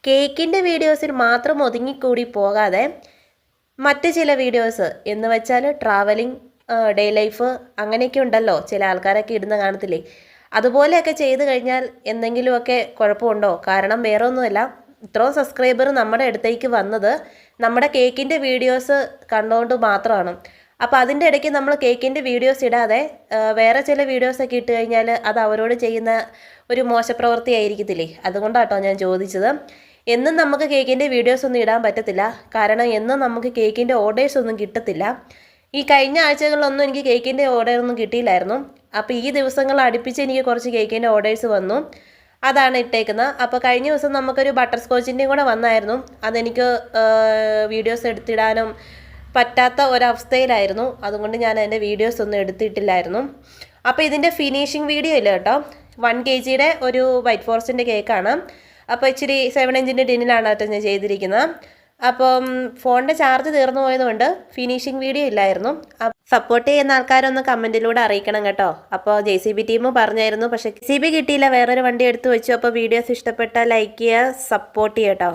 കേക്കിൻ്റെ വീഡിയോസിൽ മാത്രം ഒതുങ്ങിക്കൂടി പോകാതെ മറ്റ് ചില വീഡിയോസ് എന്ന് വെച്ചാൽ ട്രാവലിംഗ്, ഡേ ലൈഫ് അങ്ങനെയൊക്കെ ഉണ്ടല്ലോ, ചില ആൾക്കാരൊക്കെ ഇടുന്ന കാണത്തില്ലേ, അതുപോലെയൊക്കെ ചെയ്ത് കഴിഞ്ഞാൽ എന്തെങ്കിലുമൊക്കെ കുഴപ്പമുണ്ടോ? കാരണം വേറെ ഒന്നുമല്ല, ഇത്രയും സബ്സ്ക്രൈബർ നമ്മുടെ അടുത്തേക്ക് വന്നത് നമ്മുടെ കേക്കിൻ്റെ വീഡിയോസ് കണ്ടുകൊണ്ട് മാത്രമാണ്. അപ്പോൾ അതിൻ്റെ ഇടയ്ക്ക് നമ്മൾ കേക്കിൻ്റെ വീഡിയോസ് ഇടാതെ വേറെ ചില വീഡിയോസൊക്കെ ഇട്ട് കഴിഞ്ഞാൽ അത് അവരോട് ചെയ്യുന്ന ഒരു മോശപ്രവൃത്തി ആയിരിക്കത്തില്ലേ? അതുകൊണ്ടാട്ടോ ഞാൻ ചോദിച്ചത്. എന്നും നമുക്ക് കേക്കിൻ്റെ വീഡിയോസ് ഒന്നും ഇടാൻ പറ്റത്തില്ല, കാരണം എന്നും നമുക്ക് കേക്കിൻ്റെ ഓർഡേഴ്സ് ഒന്നും കിട്ടത്തില്ല. ഈ കഴിഞ്ഞ ആഴ്ചകളിലൊന്നും എനിക്ക് കേക്കിൻ്റെ ഓർഡറൊന്നും കിട്ടിയില്ലായിരുന്നു. അപ്പോൾ ഈ ദിവസങ്ങൾ അടുപ്പിച്ച് എനിക്ക് കുറച്ച് കേക്കിൻ്റെ ഓർഡേഴ്സ് വന്നു, അതാണ് ഇട്ടേക്കുന്നത്. അപ്പോൾ കഴിഞ്ഞ ദിവസം നമുക്കൊരു ബട്ടർ സ്കോച്ചിൻ്റെയും കൂടെ വന്നായിരുന്നു. അതെനിക്ക് വീഡിയോസ് എടുത്തിടാനും പറ്റാത്ത ഒരവസ്ഥയിലായിരുന്നു, അതുകൊണ്ട് ഞാൻ അതിൻ്റെ വീഡിയോസ് ഒന്നും എടുത്തിട്ടില്ലായിരുന്നു. അപ്പോൾ ഇതിൻ്റെ ഫിനിഷിങ് വീഡിയോ ഇല്ല കേട്ടോ. 1 kg ഒരു വൈറ്റ് ഫോറസ്റ്റിൻ്റെ കേക്കാണ്. അപ്പോൾ ഇച്ചിരി 7 ഇഞ്ചിൻ്റെ ടിന്നിലാണ് കേട്ടോ ഞാൻ ചെയ്തിരിക്കുന്നത്. അപ്പം ഫോണിൻ്റെ ചാർജ് തീർന്നു പോയതുകൊണ്ട് ഫിനിഷിങ് വീഡിയോ ഇല്ലായിരുന്നു. സപ്പോർട്ട് ചെയ്യുന്ന ആൾക്കാരൊന്ന് കമൻറ്റിലൂടെ അറിയിക്കണം കേട്ടോ. അപ്പോൾ JCB ടീം പറഞ്ഞായിരുന്നു, പക്ഷേ JCB കിട്ടിയില്ല, വേറൊരു വണ്ടി എടുത്ത് വെച്ചു. അപ്പോൾ വീഡിയോസ് ഇഷ്ടപ്പെട്ടാൽ ലൈക്ക് ചെയ്യുക, സപ്പോർട്ട് ചെയ്യുക കേട്ടോ.